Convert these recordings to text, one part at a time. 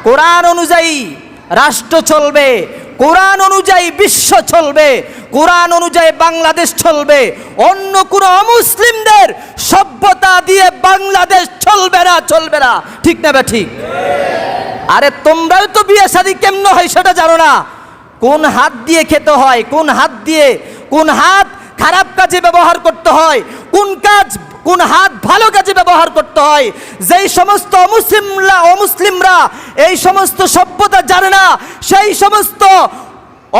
কোরআন অনুযায়ী রাষ্ট্র চলবে, কোরআন অনুযায়ী বিশ্ব চলবে, কোরআন অনুযায়ী বাংলাদেশ চলবে। অন্য কোনো অমুসলিমদের সভ্যতা দিয়ে বাংলাদেশ চলবে না, চলবে না। ঠিক না বে ঠিক? আরে তোমরাও তো বিয়ে শাদী কেমন হয় সেটা জানো না। কোন হাত দিয়ে খেতে হয়, কোন হাত খারাপ কাজে ব্যবহার করতে হয়, কোন হাত ভালো কাজে ব্যবহার করতে হয়। যেই সমস্ত অমুসলিমরা এই সমস্ত সভ্যতা জানে না, সেই সমস্ত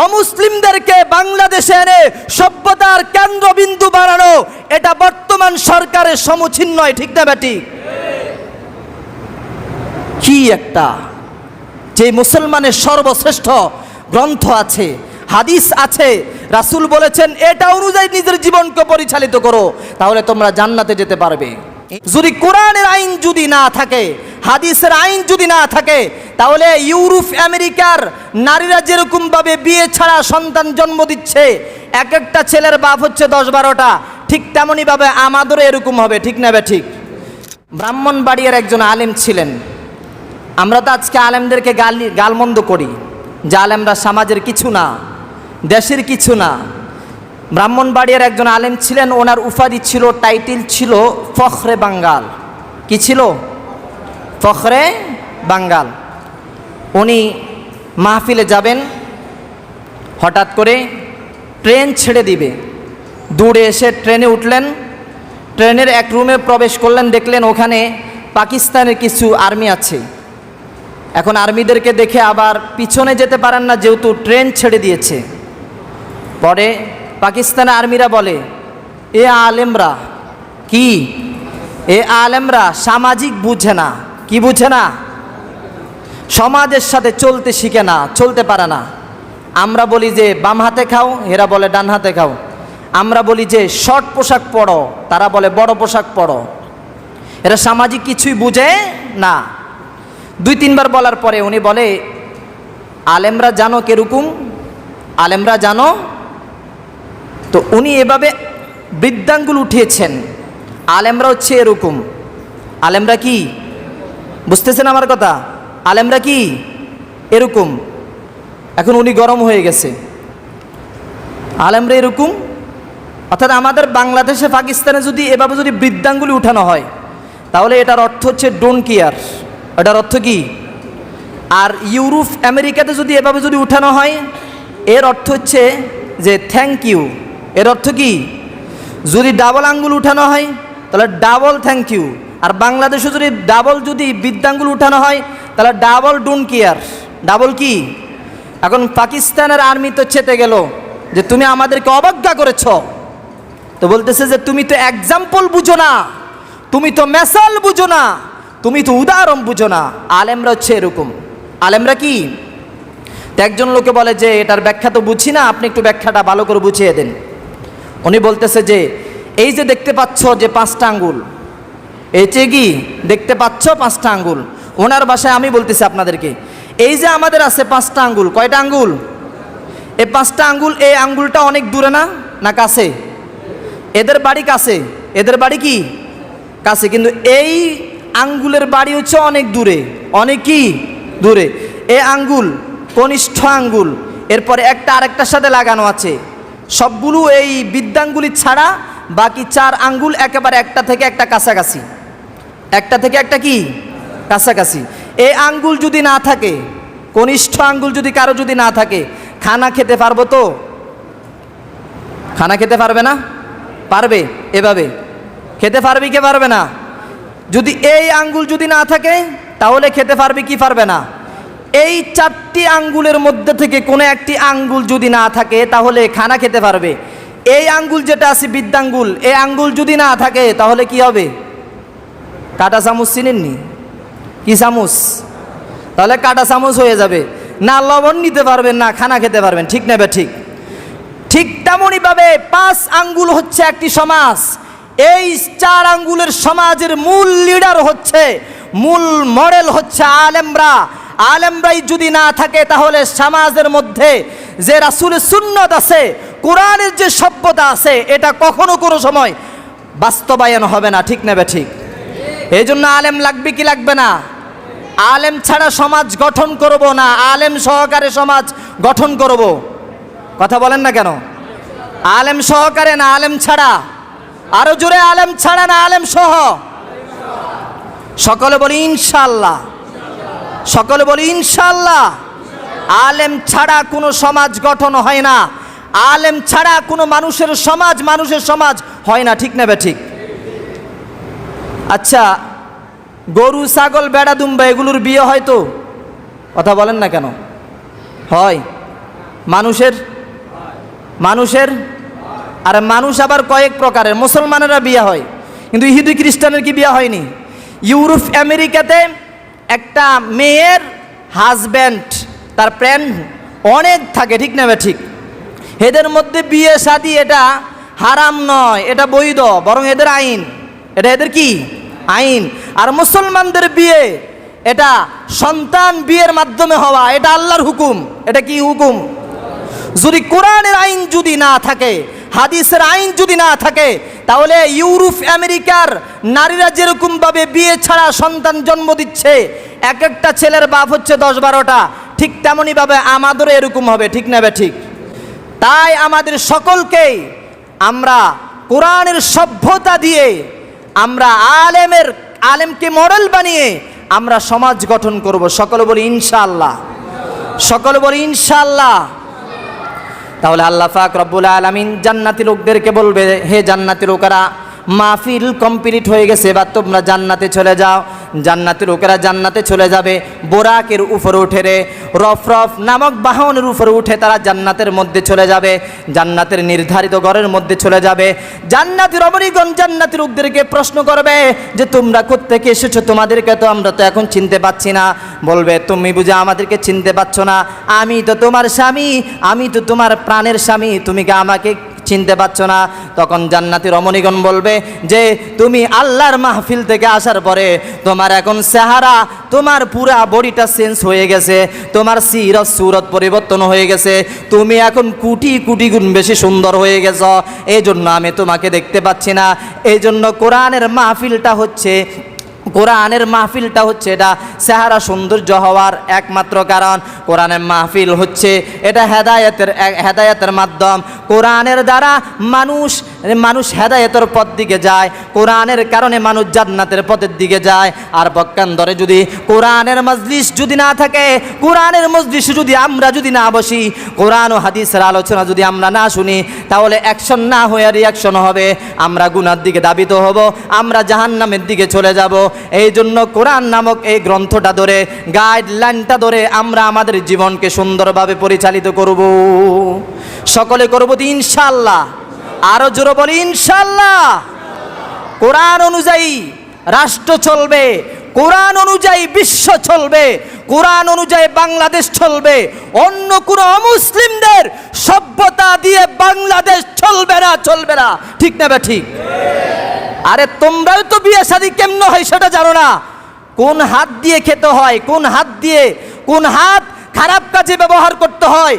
অমুসলিমদেরকে বাংলাদেশে এনে সভ্যতার কেন্দ্রবিন্দু বানানো, এটা বর্তমান সরকারের সমুচীন নয়। ঠিক না বেটি? কি একটা যে মুসলমানের সর্বশ্রেষ্ঠ গ্রন্থ আছে, হাদিস আছে, রাসূল বলেছেন এটা অনুযায়ী নিজের জীবনকে পরিচালিত করো, তাহলে তোমরা জান্নাতে যেতে পারবে। যদি কোরআনের আইন যদি না থাকে, হাদিসের আইন যদি না থাকে, তাহলে ইউরোপ আমেরিকার নারীরা যেরকম ভাবে বিয়ে ছাড়া সন্তান জন্ম দিচ্ছে, এক একটা ছেলের বাপ হচ্ছে 10-12টা, ঠিক তেমনই ভাবে আমাদেরও এরকম হবে। ঠিক না বে ঠিক? ব্রাহ্মণবাড়িয়ার একজন আলেম ছিলেন। আমরা তো আজকে আলেমদেরকে গালমন্দ করি যে আলেমরা সমাজের কিছু না, দেশের কিছু না। ব্রাহ্মণবাড়িয়ার একজন আলেম ছিলেন, ওনার উপাধি ছিল, টাইটেল ছিল ফখরে বাঙ্গাল। কি ছিল? ফখরে বাঙ্গাল। উনি মাহফিলে যাবেন, হঠাৎ করে ট্রেন ছেড়ে দিবে, দূরে এসে ট্রেনে উঠলেন, ট্রেনের এক রুমে প্রবেশ করলেন, দেখলেন ওখানে পাকিস্তানের কিছু আর্মি আছে। এখন আর্মিদেরকে দেখে আবার পিছনে যেতে পারেন না, যেহেতু ট্রেন ছেড়ে দিয়েছে। পরে পাকিস্তানের আর্মিরা বলে, এ আলেমরা কি, এ আলেমরা সামাজিক বুঝে না। কি বুঝে না? সমাজের সাথে চলতে শিখে না, চলতে পারে না। আমরা বলি যে বাম হাতে খাও, এরা বলে ডান হাতে খাও। আমরা বলি যে শর্ট পোশাক পরো, তারা বলে বড় পোশাক পরো। এরা সামাজিক কিছুই বুঝে না। 2-3 বার বলার পরে উনি বলে, আলেমরা জানো কিরকম? আলেমরা জানো? তো উনি এভাবে বৃদ্ধাঙ্গুল উঠিয়েছেন, আলেমরা হচ্ছে এরকম। আলেমরা কি বুঝতেছেন আমার কথা? আলেমরা কি এরকম। এখন উনি গরম হয়ে গেছে, আলেমরা এরকম। অর্থাৎ আমাদের বাংলাদেশে পাকিস্তানে যদি এভাবে যদি বৃদ্ধাঙ্গুলি উঠানো হয়, তাহলে এটার অর্থ হচ্ছে ডোন্ট কেয়ার। এটার অর্থ কি? আর ইউরোপ আমেরিকাতে যদি এভাবে যদি উঠানো হয়, এর অর্থ হচ্ছে যে থ্যাংক ইউ। এর অর্থ কি? যদি ডাবল আঙ্গুল উঠানো হয় তাহলে ডাবল থ্যাংক ইউ। আর বাংলাদেশে যদি বৃদ্ধাঙ্গুল উঠানো হয় তাহলে ডাবল ডোন্ট কেয়ার। ডাবল কি? এখন পাকিস্তানের আর্মি তো চেতে গেল যে তুমি আমাদেরকে অবজ্ঞা করেছ। তো বলতেছে যে তুমি তো এক্সাম্পল বুঝো না, তুমি তো মেসাল বুঝো না, তুমি তো উদাহরণ বুঝো না। আলেমরা হচ্ছে এরকম। আলেমরা কি? তো একজন লোকে বলে যে এটার ব্যাখ্যা তো বুঝি না, আপনি একটু ব্যাখ্যাটা ভালো করে বুঝিয়ে দেন। উনি বলতেছে যে এই যে দেখতে পাচ্ছ যে 5টা আঙ্গুল, এই যে কি দেখতে পাচ্ছ 5টা আঙ্গুল, ওনার ভাষায় আমি বলতেছি আপনাদেরকে, এই যে আমাদের আছে 5টা আঙ্গুল, কয়টা আঙ্গুল? এই 5টা আঙ্গুল, এই আঙ্গুলটা অনেক দূরে না, না কাছে? এদের বাড়ি কাছে, এদের বাড়ি কি কাছে, কিন্তু এই আঙ্গুলের বাড়ি হচ্ছে অনেক দূরে। অনেক কি দূরে। এই আঙ্গুল কনিষ্ঠ আঙ্গুল, এরপরে একটা আরেকটার সাথে লাগানো আছে। সবগুলো এই বৃদ্ধাঙ্গুলি ছাড়া বাকি 4 আঙ্গুল একেবারে একটা থেকে একটা কাছাকাছি, একটা থেকে একটা কি কাছাকাছি। এই আঙ্গুল যদি না থাকে, কনিষ্ঠ আঙ্গুল যদি কারো যদি না থাকে, খানা খেতে পারবো তো? খানা খেতে পারবে না? পারবে? এভাবে খেতে পারবে কি পারবে না? যদি এই আঙ্গুল যদি না থাকে তাহলে খেতে পারবে কি পারবে না? এই 4টি আঙ্গুলের মধ্যে থেকে কোনো একটি আঙ্গুল যদি না থাকে তাহলে খানা খেতে পারবে। এই আঙ্গুল যেটা আছে বৃদ্ধাঙ্গুল, এই আঙ্গুল যদি না থাকে তাহলে কি হবে? কাটা চামচ চিনেননি? কি চামচ? তাহলে কাটা চামচ হয়ে যাবে। না লবণ নিতে পারবেন, না খানা খেতে পারবেন। ঠিক না? ঠিক। ঠিক তেমনইভাবে 5 আঙ্গুল হচ্ছে একটি সমাজ। এই 4 আঙ্গুলের সমাজের মূল লিডার হচ্ছে, মূল মডেল হচ্ছে আলেমরা। আলেমরাই যদি না থাকে তাহলে সমাজের মধ্যে যে রাসূলের সুন্নাত আছে, কোরআনের যে সভ্যতা আছে, এটা কখনো কোনো সময় বাস্তবায়ন হবে না। ঠিক না? ঠিক। এই জন্য আলেম লাগবে কি লাগবে না? আলেম ছাড়া সমাজ গঠন করব না আলেম সহকারে সমাজ গঠন করব? কথা বলেন না কেন? আলেম সহকারে না আলেম ছাড়া? আরো জোরে, আলেম ছাড়া না আলেম সহ? সকলে বলি ইনশাআল্লাহ। সকলে বলি ইনশাআল্লাহ। আলেম ছাড়া কোনো সমাজ গঠন হয় না, আলেম ছাড়া কোনো মানুষের সমাজ হয় না, ঠিক না ঠিক? আচ্ছা, গরু ছাগল বেড়া দুম্বা এগুলোর বিয়ে হয় তো? কথা বলেন না কেন? হয়। মানুষের আর মানুষ আবার কয়েক প্রকারের। মুসলমানেরা বিয়ে হয়, কিন্তু ইহুদি খ্রিস্টানের কি বিয়ে হয়নি? ইউরোপ আমেরিকাতে একটা মেয়ের হাজব্যান্ড তার ফ্রেন্ড অনেক থাকে, ঠিক না ঠিক? এদের মধ্যে বিয়ে শাদী এটা হারাম নয়, এটা বৈধ, বরং এদের আইন, এটা এদের কি আইন। আর মুসলমানদের বিয়ে এটা সন্তান বিয়ের মাধ্যমে হওয়া, এটা আল্লাহর হুকুম। এটা কি হুকুম? যদি কোরআনের আইন যদি না থাকে, হাদিসের আইন যদি না থাকে, তাহলে ইউরোপ আমেরিকার নারীরা যেরকম ভাবে বিয়ে ছাড়া সন্তান জন্ম দিচ্ছে, এক একটা ছেলের বাপ হচ্ছে 10-12টা, ঠিক তেমনই ভাবে আমাদেরও এরকম হবে, ঠিক না ঠিক? তাই আমাদের সকলকেই আমরা কোরআনের সভ্যতা দিয়ে, আমরা আলেমকে মডেল বানিয়ে আমরা সমাজ গঠন করব। সকলে বলি ইনশাআল্লাহ। সকলে বলি ইনশাআল্লাহ। তাহলে আল্লাহ পাক রব্বুল আলামিন জান্নাতি লোকদেরকে বলবে, হে জান্নাতি লোকেরা, মাহফিল কমপ্লিট হয়ে গেছে, এবার তোমরা জান্নাতে চলে যাও। জান্নাতি লোকেরা জান্নাতে চলে যাবে, বোরাকের উপরে উঠে রে রফরফ নামক বাহনের উপরে উঠে তারা জান্নাতের মধ্যে চলে যাবে, জান্নাতের নির্ধারিত ঘরের মধ্যে চলে যাবে। জান্নাতি রমণীগণ জান্নাতি লোকদেরকে প্রশ্ন করবে যে তোমরা কোত্থেকে এসেছো, তোমাদেরকে তো আমরা তো এখন চিনতে পাচ্ছি না। বলবে, তুমি বুঝে আমাদেরকে চিনতে পারছো না? আমি তো তোমার স্বামী, আমি তো তোমার প্রাণের স্বামী, তুমি কি আমাকে চিনতে পারছো না? তখন জান্নাতি রমণীগণ বলবে যে তুমি আল্লাহর মাহফিল থেকে আসার পরে তোমার এখন চেহারা, তোমার পুরা বডিটা চেঞ্জ হয়ে গেছে, তোমার সিরত সুরত পরিবর্তন হয়ে গেছে, তুমি এখন কোটি কোটি গুণ বেশি সুন্দর হয়ে গেছ, এই জন্য আমি তোমাকে দেখতে পাচ্ছি না। এই জন্য কোরআনের মাহফিলটা হচ্ছে এটা চেহারা সৌন্দর্য হওয়ার একমাত্র কারণ। কোরআনের মাহফিল হচ্ছে এটা হেদায়েতের মাধ্যম। কোরআনের দ্বারা মানুষ হেদায়েতের পথ দিকে যায়, কোরআনের কারণে মানুষ জান্নাতের পথের দিকে যায়। আর পক্ষান্তরে যদি কোরআনের মজলিস যদি না থাকে, কোরআনের মজলিসে যদি আমরা যদি না বসি, কোরআন ও হাদিসের আলোচনা যদি আমরা না শুনি, তাহলে অ্যাকশন না হয়ে রিয়াকশন হবে, আমরা গুনার দিকে ধাবিত হব, আমরা জাহান্নামের দিকে চলে যাব। এই জন্য কোরআন নামক এই গ্রন্থটা ধরে, গাইডলাইনটা ধরে আমরা আমাদের জীবনকে সুন্দরভাবে পরিচালিত করব। সকলে করব তো ইনশাআল্লাহ। আরো জোরে বলি ইনশাআল্লাহ। কোরআন অনুযায়ী রাষ্ট্র চলবে, কোরআন অনুযায়ী বিশ্ব চলবে, কোরআন অনুযায়ী বাংলাদেশ চলবে। অন্য কোনো অমুসলিমদের সভ্যতা দিয়ে বাংলাদেশ চলবে না, ঠিক না ঠিক? আরে তোমরাও তো বিয়ে শাদী কেমন হয় সেটা জানো না। কোন হাত দিয়ে খেতে হয়, কোন হাত খারাপ কাজে ব্যবহার করতে হয়,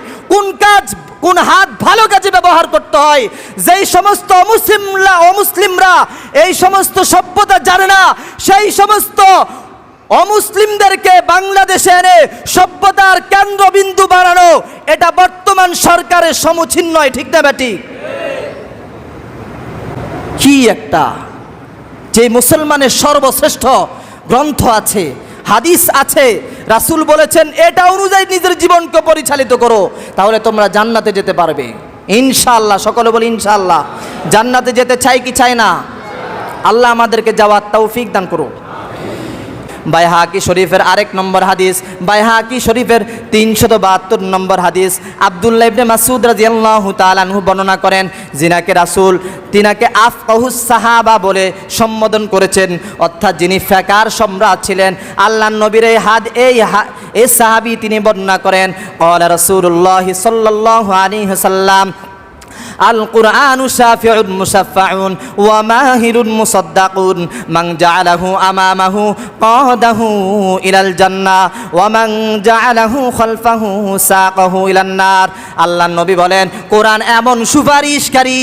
কোন হাত ভালো কাজে ব্যবহার করতে হয়। যেই সমস্ত অমুসলিমরা এই সমস্ত সভ্যতা জানে না, সেই সমস্ত অমুসলিমদেরকে বাংলাদেশে এনে সভ্যতার কেন্দ্রবিন্দু বানানো, এটা বর্তমান সরকারের সমুচীন নয়, ঠিক না বেটি? কি একটা, যে মুসলমানের সর্বশ্রেষ্ঠ গ্রন্থ আছে, হাদিস আছে, রাসূল বলেছেন এটা অনুযায়ী নিজের জীবনকে পরিচালিত করো, তাহলে তোমরা জান্নাতে যেতে পারবে ইনশাআল্লাহ। সকলে বলি ইনশাআল্লাহ। জান্নাতে যেতে চাই কি চাই না? আল্লাহ আমাদেরকে যাওয়ার তৌফিক দান করো। বাইহাকি শরীফের আরেক নম্বর হাদিস, বাইহাকি শরীফের 372 নম্বর হাদিস, আব্দুল্লাহ ইবনে মাসউদ রাদিয়াল্লাহু তাআলা আনহু বর্ণনা করেন, যিনাকে রাসূল তিনাকে আফকাহুস সাহাবা বলে সম্বোধন করেছেন, অর্থাৎ যিনি ফিকার সম্রাট ছিলেন। আল্লাহর নবীর এই সাহাবী তিনি বর্ণনা করেন, ক্বালা রাসূলুল্লাহ সাল্লাল্লাহু আলাইহি ওয়াসাল্লাম, আল কুরআনু শাফিউন মুশাফফাউন ওয়া মাহিরুন মুসাদ্দাকুন, মান জাআলাহু আমামাহু কাদাহু ইলাল জান্নাহ ওয়া মান জাআলাহু খালফাহু সাকাহু ইলান নার। আল্লাহর নবী বলেন কোরআন এমন সুপারিশকারী,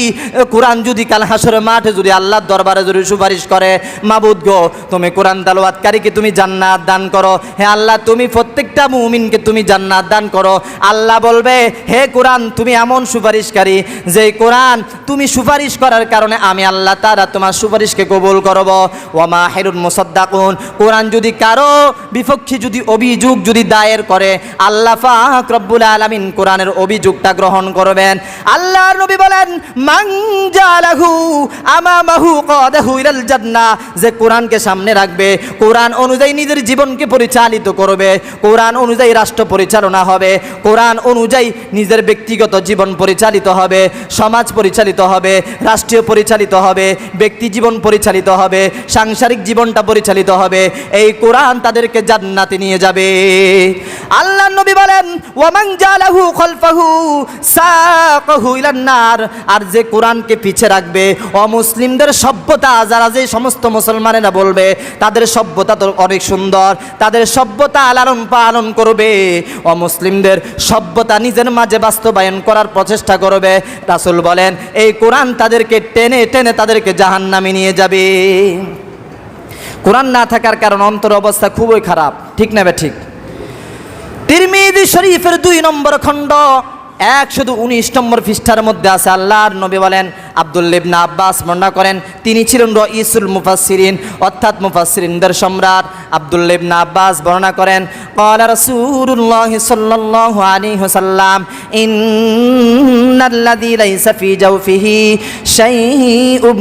কোরআন যদি কাল হাসরের মাঠে যদি আল্লাহর দরবারে যদি সুপারিশ করে, মাবুদ গো তুমি কোরআন তেলাওয়াতকারীকে তুমি জান্নাত দান করো, হে আল্লাহ তুমি প্রত্যেকটা মুমিনকে তুমি জান্নাত দান করো। আল্লাহ বলবে হে কোরআন তুমি এমন সুপারিশকারী যে কোরআন তুমি সুপারিশ করার কারণে আমি আল্লাহ তাআলা তোমার সুপারিশকে কবুল করব। ওয়া মাহিরুন মুসাদ্দাকুন, কোরআন যদি কারো বিপক্ষে যদি অভিযোগ যদি দায়ের করে, আল্লাহ পাক রব্বুল আলামিন কোরআনের অভিযোগটা গ্রহণ করবেন। আল্লাহর নবী বলেন মান জালাহু আমামাহু কাদাহু ইলাল জান্নাহ, যে কোরআনকে সামনে রাখবে, কোরআন অনুযায়ী নিজের জীবনকে পরিচালিত করবে, কোরআন অনুযায়ী রাষ্ট্র পরিচালনা হবে, কোরআন অনুযায়ী নিজের ব্যক্তিগত জীবন পরিচালিত হবে, সমাজ পরিচালিত হবে, রাষ্ট্রীয় পরিচালিত হবে, ব্যক্তি জীবন পরিচালিত হবে, সাংসারিক জীবনটা পরিচালিত হবে, এই কোরআন তাদেরকে জান্নাতে নিয়ে যাবে। আল্লাহর নবী বলেন ওয়া মান জালাহু খালফাহু সাকাহু ইলান নার, আর যে কোরআনকে পিছে রাখবে, অমুসলিমদের সভ্যতা যারা যে সমস্ত মুসলমানেরা বলবে তাদের সভ্যতা তো অনেক সুন্দর, তাদের সভ্যতা লালন পালন করবে, অমুসলিমদের সভ্যতা নিজের মাঝে বাস্তবায়ন করার প্রচেষ্টা করবে, রাসূল বলেন এই কোরআন তাদেরকে টেনে টেনে তাদেরকে জাহান্নামে নিয়ে যাবে। কোরআন না থাকার কারণ অন্তর অবস্থা খুবই খারাপ, ঠিক না ঠিক? তিরমিজি শরীফের 2 নম্বর খণ্ড 119 নম্বর পৃষ্ঠার মধ্যে আছে, আল্লাহর নবী বলেন, আব্দুল্লাহ ইবনে আব্বাস বর্ণনা করেন, তিনি ছিলেন রাইসুল মুফাসসিরিন, অর্থাৎ মুফাসসিরিনদের সম্রাট। আব্দুল্লাহ ইবনে আব্বাস বর্ণনা করেন ক্বালা রাসূলুল্লাহ সাল্লাল্লাহু আলাইহি ওয়াসাল্লাম ইন্নাল্লাযী লাইসা ফী জাওফিহি শাইউম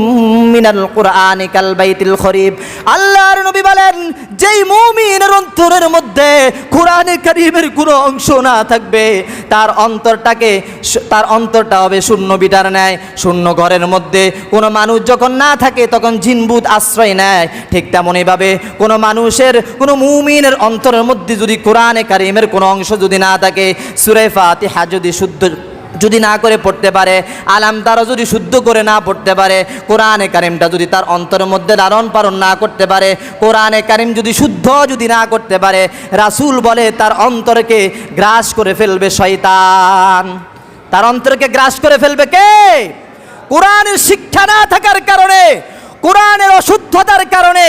মিনাল কুরআনি কাল বাইতিল খরিব। আল্লাহর নবী বলেন যেই মুমিনের অন্তরের মধ্যে কোরআনে কারীমের কোনো অংশ না থাকবে, তার অন্তরটা হবে শূন্য বিটার ন্যায়। শূন্য ঘরের মধ্যে কোনো মানুষ যখন না থাকে তখন জিনভূত আশ্রয় নেয়, ঠিক তেমনইভাবে কোনো মানুষের কোনো মুমিনের অন্তরের মধ্যে যদি কোরআনে কারীমের কোনো অংশ যদি না থাকে, সূরা ফাতিহা যদি শুদ্ধ যদি না করে পড়তে পারে, আলাম তারা যদি শুদ্ধ করে না পড়তে পারে, কোরআনে কারীমটা যদি তার অন্তরের মধ্যে লালন পালন না করতে পারে, কোরআনে কারীম যদি শুদ্ধ যদি না করতে পারে, রাসূল বলে তার অন্তরকে গ্রাস করে ফেলবে শয়তান। তার অন্তরকে গ্রাস করে ফেলবে কে? কোরআনের শিক্ষা না থাকার কারণে, কোরআনের অশুদ্ধতার কারণে,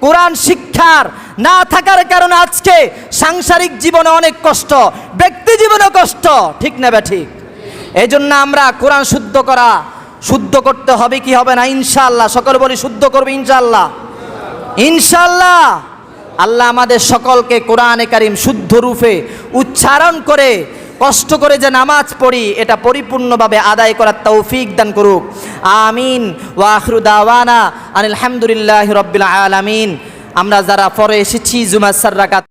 কোরআন শিক্ষার না থাকার কারণে আজকে সাংসারিক জীবনে অনেক কষ্ট, ব্যক্তি জীবনে কষ্ট, ঠিক না ঠিক? এই জন্য আমরা কোরআন শুদ্ধ করতে হবে কি হবে না? ইনশাআল্লাহ, সকল বলি শুদ্ধ করবে ইনশাআল্লাহ। ইনশাআল্লাহ আল্লাহ আমাদের সকলকে কোরআনে কারীম শুদ্ধ রূপে উচ্চারণ করে কষ্ট করে যে নামাজ পড়ি এটা পরিপূর্ণভাবে আদায় করার তৌফিক দান করুক, আমিন। ওয়া আখিরু দাওয়ানা আনিল হামদুলিল্লাহি রাব্বিল আলামিন। আমরা যারা পরে এসেছি জুমার 4 রাকাত